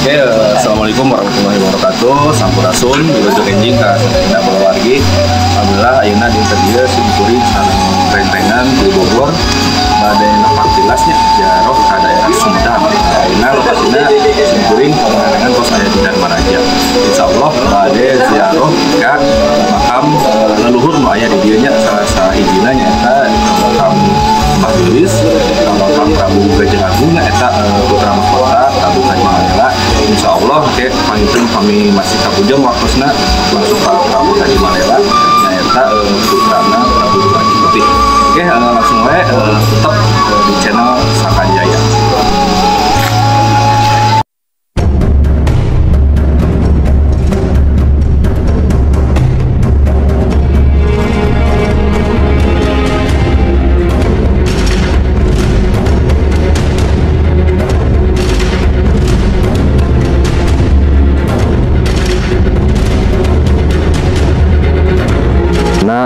Assalamualaikum warahmatullahi wabarakatuh. Sampurasun wilujeng enjing ka sakinah balawargi. Alhamdulillah ayeuna dinten ieu simkuring sareng rentengan di Bogor bade napak tilasnya jaroh ka daerah Sumedang. Ayeuna lokasina simkuring rentengan pos aya di Dharmaraja. Insyaallah bade ziarah ka makam leluhur nu aya di dieu nya salah hijina nyaeta makam Mbah Yulis, makam Prabu Gajah Agung eta putra mahkota Prabu Haji Malela. Insyaallah ke pangitun kami masih kabujang waktuna langsung ka Prabu Haji Malela nyaeta putrana Prabu Haji Putih. Oke, langsung we tetap di channel Sakanjaya.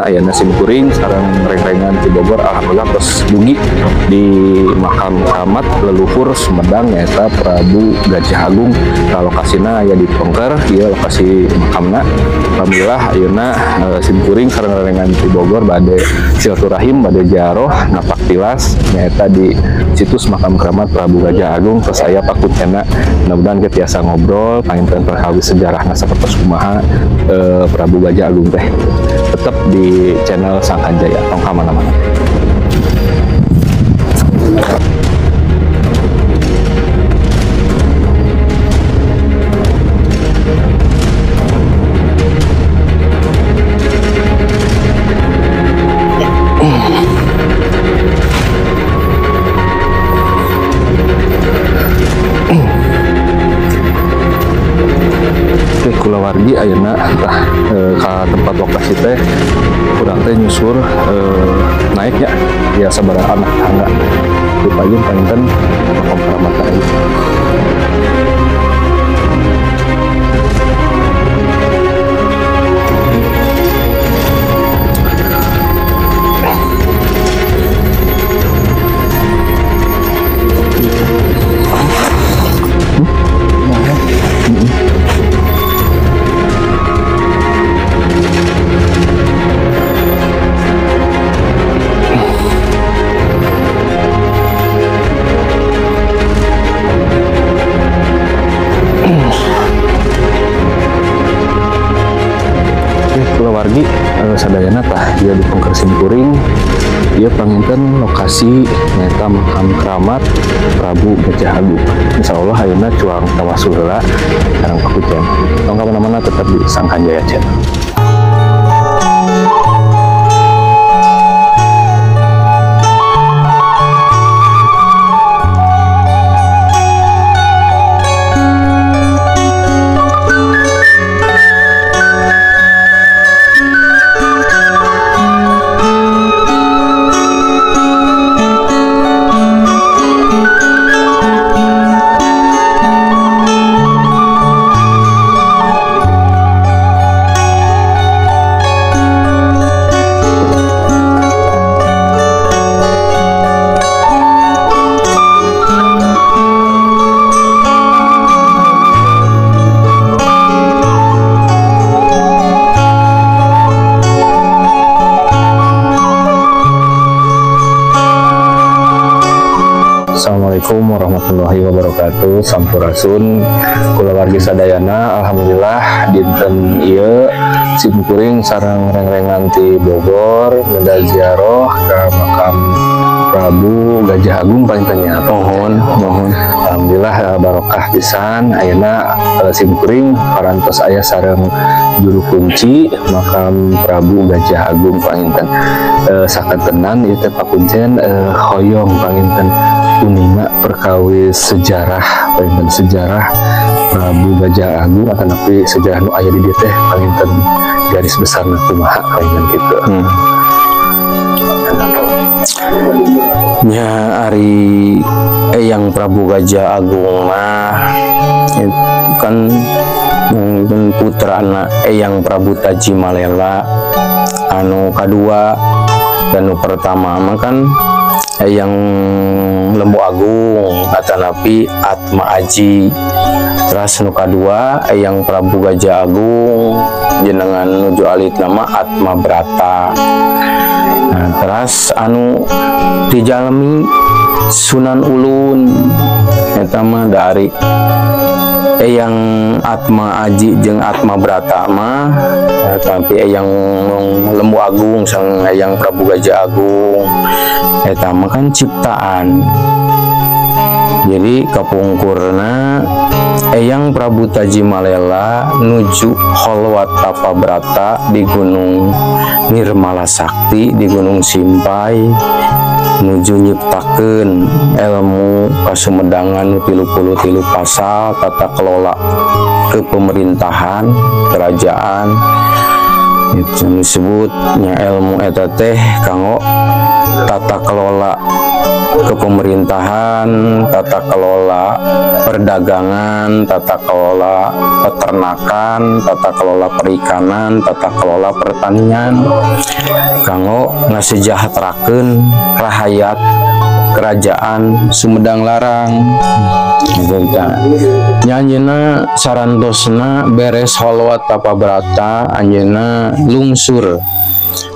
Ayana simkuring sareng rengrengan di Bogor. Alhamdulillah terus dugi di makam keramat leluhur Sumedang nyaeta Prabu Gajah Agung. Lokasina aya di Pongker, ieu lokasi makamna. Alhamdulillah ayeuna simkuring sareng rengrengan di Bogor bade silaturahim bade ziarah napak tilas nyaeta di situs makam keramat Prabu Gajah Agung. Terus aya pakuncena mudah-mudahan kita tiasa ngobrol panginten perkawis sejarahna sapertos kumaha Prabu Gajah Agung teh. Tetap di channel Sakanjaya, tong kemana-mana. Kulawargi ayeuna ka tempat lokasi teh kurang teh nyusur naiknya ya sabaraha anak tangga di payung panten makam keramat tadi. Wargi sadayana tah dia di Pongker simkuring dia panginten lokasi nyaeta makam keramat Prabu Gajah Agung. Insyaallah ayeuna cuang tawasul heula sareng pakucen. Tong ka mana-mana tetap di Sakanjaya channel. Assalamualaikum warahmatullahi wabarakatuh. Sampurasun kulawargi sadayana. Alhamdulillah dinten ieu simkuring sareng rengrengan ti Bogor neda ziarah ka makam Prabu Gajah Agung pangintennya. Mohon alhamdulillah barokah pisan ayeuna simkuring parantos aya sareng juru kunci makam Prabu Gajah Agung panginten. Sakantenan ieu teh pakuncen hoyong panginten kuninga perkawis sejarah panginten sejarah Prabu Gajah Agung atanapi sejarah nu aya di dieu teh panginten garis besarna kumaha panginten kitu. Nya ari yang Prabu Gajah Agung mah kan putra anak yang Prabu Taji Malela anu kadua dan anu pertama mah kan yang Lembu Agung atanapi Atma Aji Teras nu kadua Eyang Prabu Gajah Agung jenengan nuju alit nama Atma Brata. Nah, teras anu dijalmi Sunan Ulun eta mah dari Eyang Atma Aji jeung Atma Brata mah tapi Eyang Lembu Agung sang Eyang Prabu Gajah Agung eta mah kan ciptaan. Jadi kapungkurna Eyang Prabu Tajimalela nuju Holwatapa Brata di Gunung Nirmala Sakti di Gunung Simpai nuju nyiptakeun ilmu kasumedangan 33 pasal tata kelola kepemerintahan kerajaan itu disebutnya ilmu eta teh kanggo tata kelola kepemerintahan, tata kelola perdagangan, tata kelola peternakan, tata kelola perikanan, tata kelola pertanian kanggo ngasejahterakeun rahayat kerajaan Sumedang Larang. Nyanyeuna sarantosna beres Holwatapa Brata anjeunna lungsur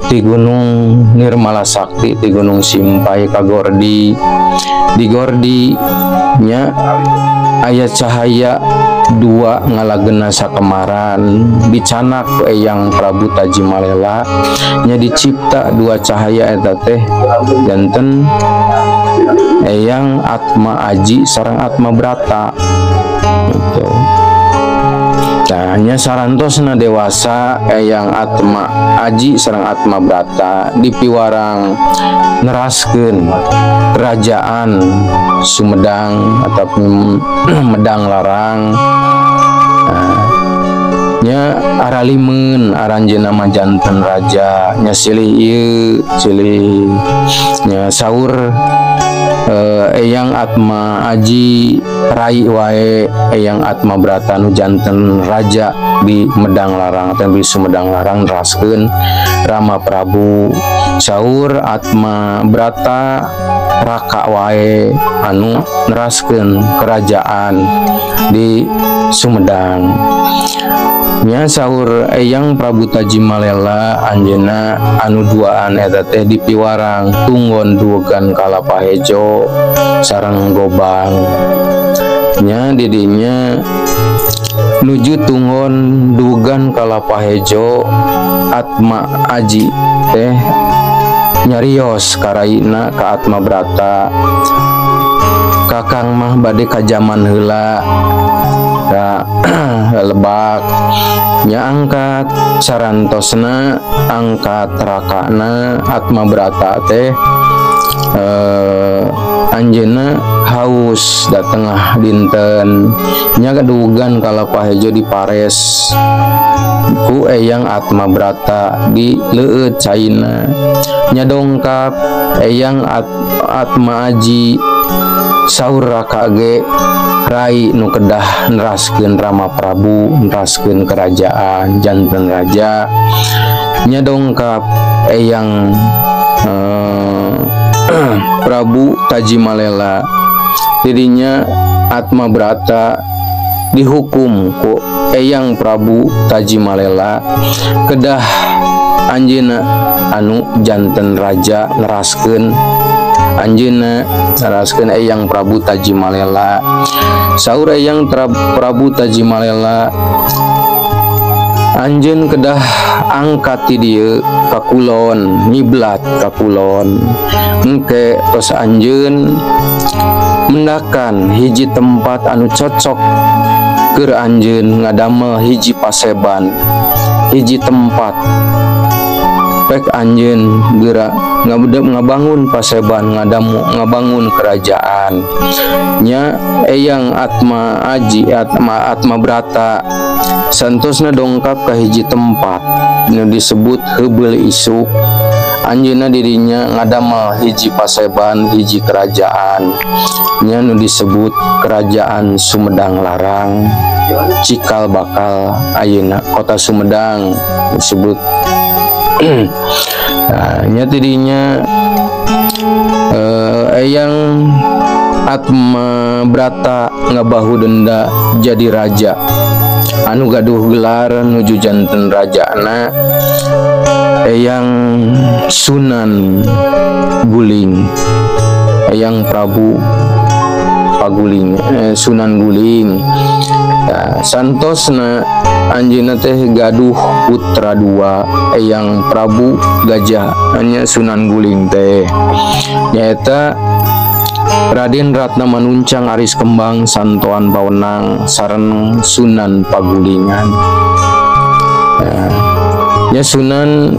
di Gunung Nirmala Sakti di Gunung Simpai ka Gordi. Di Gordi nya aya cahaya dua ngalageuna sakemaran dicanak ku Eyang Prabu Tajimalela nya dicipta dua cahaya eta teh janten Eyang Atma Aji sareng Atma Brata gitu. Nya sarantosna dewasa Eyang Atma Aji sareng Atma Brata dipiwarang neraskeun kerajaan Sumedang atau Medang Larang. Nya aralimeun aranjeunna mah janten raja nya silih ieu silih nya saur Eyang Atma Aji rai wae Eyang Atma Brata nu janten raja di Medang Larang atau di Sumedang Larang neraskeun Rama Prabu. Saur Atma Brata raka wae anu neraskeun kerajaan di Sumedang. Nya saur Eyang Prabu Tajimalela anjeunna anu duaan eta teh dipiwarang Tunggon Dugan Kalapahejo sareng Gobang. Nya didinya nuju Tunggon Dugan Kalapahejo Atma Aji teh nyarios karaina ka Atma Brata kakang mah bade ka zaman heula ka Lebak nya angkat sarantosna angkat rakana Atma Brata teh anjeunna haus da tengah dinten nya Dugan Kalapahejo dipares ku Eyang Atma Brata di leueut caina nya dongkap Eyang Atma Aji saur raka ge rai nu kedah neraskeun Rama Prabu neraskeun kerajaan janten raja nya dongkap Eyang Prabu Tajimalela dirinya Atma Brata dihukum ku Eyang Prabu Tajimalela kedah anjeunna anu janten raja neraskeun anjeunna neraskeun Eyang Prabu Tajimalela. Saur Eyang Prabu Tajimalela anjeun kedah angkat ti dieu ka kulon ngiblat ka kulon engke tos anjeun mendakan hiji tempat anu cocok keur anjeun ngadamel hiji paseban hiji tempat pek anjeun geura ngabangun paseban ngabangun kerajaan nya Eyang Atma Aji Atma Brata santosna dongkap ka hiji tempat nu disebut Heubeul Isuk anjeunna dirinya ngadamel hiji paseban hiji kerajaan nya nu disebut Kerajaan Sumedang Larang cikal bakal ayeuna kota Sumedang disebut nah nya dirinya Eyang Atma Brata ngabahu denda jadi raja anu gaduh gelar nuju janten rajana Eyang Sunan Guling, Eyang Prabu Paguling, Sunan Guling. Ya, santosna anjeunna teh gaduh putra dua, Eyang Prabu Gajah hanya Sunan Guling teh nyaeta Raden Ratna Manuncang Aris Kembang Santoan Pawenang sareng Sunan Pagulingan. Ya Sunan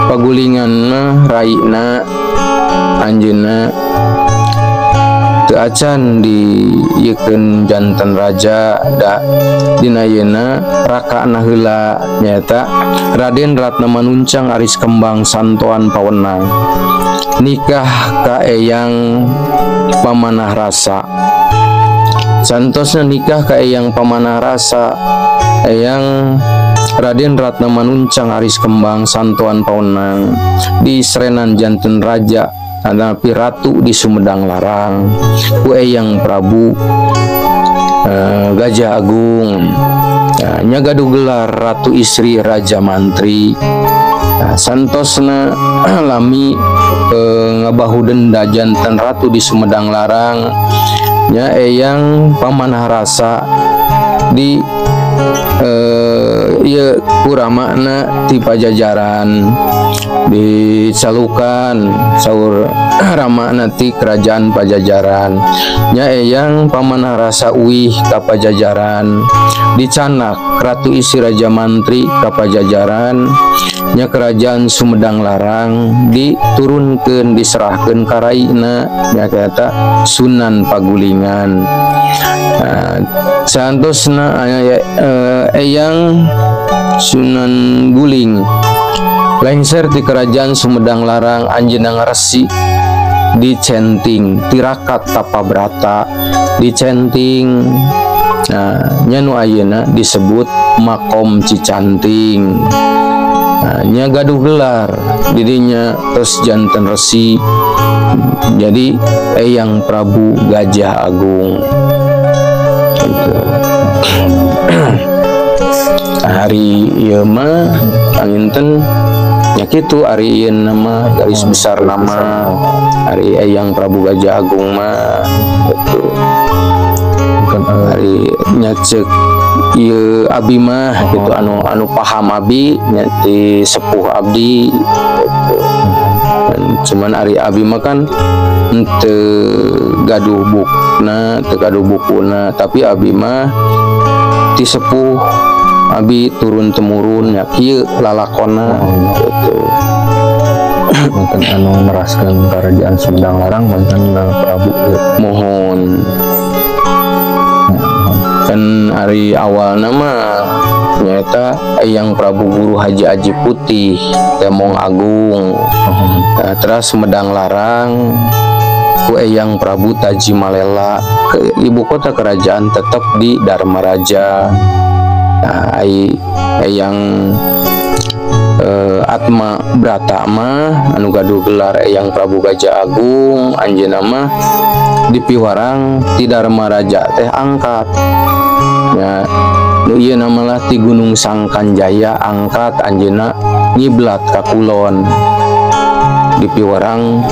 Pagulingan mah raina anjeunna teu acan diekeun janten raja da dina yeuna rakana heula nyaeta Raden Ratna Manuncang Aris Kembang Santoan Pawenang nikah ka Eyang Pamanah Rasa. Santosna nikah ka Eyang Pamanah Rasa Eyang Raden Ratna Manuncang Aris Kembang Santoan Pawenang di serenan janten raja anapi ratu di Sumedang Larang ku Eyang Prabu Gajah Agung. Nya gaduh gelar ratu istri raja mantri. Santosna lami ngabahu denda janten ratu di Sumedang Larang nya Eyang Pamanah Rasa di ieu kuramana ti Pajajaran dicalukan saur ramana ti kerajaan Pajajaran nya Eyang Pamanah Rasa uih ka Pajajaran dicanak ratu istri raja mantri ka Pajajaran nya kerajaan Sumedang Larang diturunkeun diserahkeun ka raina nya kata Sunan Pagulingan. Santosna Eyang Sunan Guling lengser di kerajaan Sumedang Larang anjeunna ngaresi dicenting tirakat Tapabrata dicenting. Nya nu ayeuna disebut Makom Cicanting. Nya gaduh gelar dirinya terus janten resi jadi Eyang Prabu Gajah Agung. Hari ieu mah anginten nya kitu ari ieu nama garis besar nama hari Eyang Prabu Gajah Agung mah gitu. Hari nya ceuk ieu abdi mah gitu anu paham abdi nya ti sepuh abdi gitu. Dan cuman ari abdi mah kan teu gaduh bukna teu gaduh bukuna tapi abdi mah ti sepuh abdi turun temurun nya kieu lalakonna gitu. Mungkin anu neraskeun kerajaan Sumedang Larang mantan Prabu mohon kan hari awal nama nyata Eyang Prabu Guru Haji Aji Putih Temong Agung. Terus Sumedang Larang ku Eyang Prabu Taji Malela ke ibu kota kerajaan tetap di Dharma Raja. Eyang Atma Brata mah anu gaduh gelar Eyang Prabu Gajah Agung anjeunna mah di Piwarang ti Dharma Raja teh angkat ya nu ieu namalah ti Gunung Sangkanjaya angkat anjeunna ngiblat ka kulon di Piwarang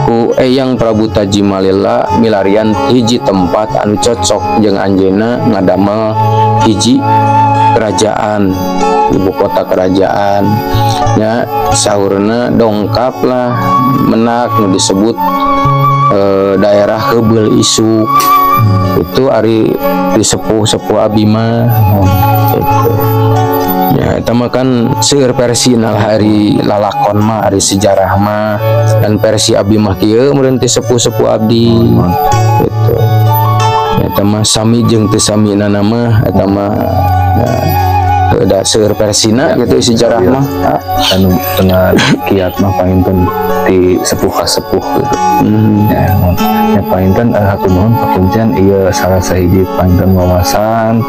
ku Eyang Prabu Taji Malela milarian hiji tempat anu cocok jeung anjeunna ngadamel hiji kerajaan ibu kota kerajaan ya saurna dongkap lah menak nu disebut daerah Heubel Isu itu ari disepuh-sepuh abdi mah gitu. Ya eta mah kan seueur versi nah hari lalakon mah hari sejarah mah dan versi abdi mah kieu meureun ti sepuh-sepuh abdi gitu. Eta mah sami jeung teu samina mah eta mah dasar Persina gitu sejarah mah anu dengan kiat mah painten di sepuh ka sepuh gitu. Ya painten hatur nuhun pakuncen ieu salah sahiji painten wawasan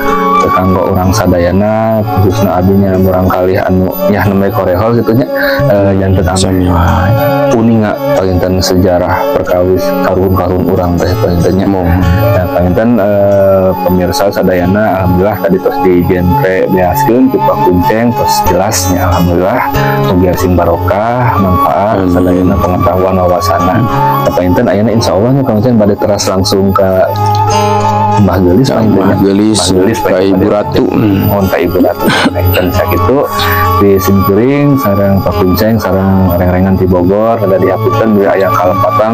kanggo urang sadayana khususna abinya murang kalih anu nyah nembe korehol gitu nya janten ame uninga painten sejarah perkawis karun-karun urang teh painten nya nah painten pemirsa sadayana alhamdulillah tadi tos di genre beaskeun ku pakuncen tos jelasnya alhamdulillah mugi sing barokah manfaat sadayana pengetahuan wawasanan painten ayeuna insyaallah nya pakuncen bade teras langsung ka Mbah Gelis ka Ibu Ratu mohon ka Ibu Ratu dan sakitu di Simkuring sareng pakunceng sareng reng-rengan di Bogor ada dihapukeun di aya kalepatan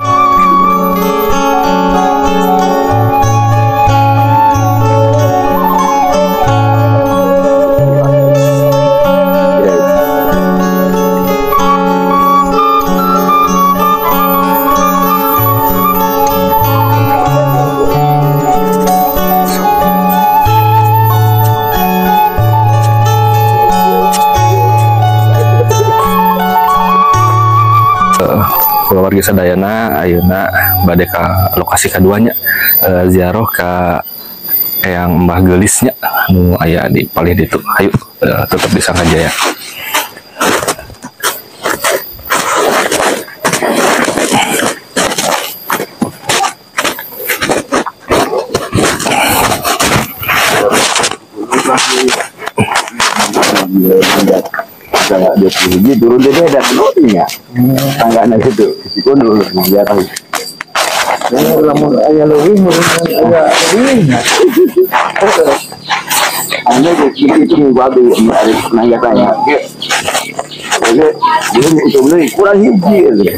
keluarga sadayana ayeuna bade ka lokasi kaduanya ziarah ka Eyang Mbah Gelisnya nu aya di palih ditu. Hayu tetap di Sanggajaya. Kayak 20 biji turun deh ada penutnya tangganya gitu sikun dulu biar tahu lamun aya leuwih aya leuwihnya anda itu ngibadu ari nanya tanya oke jadi itu kurang hiji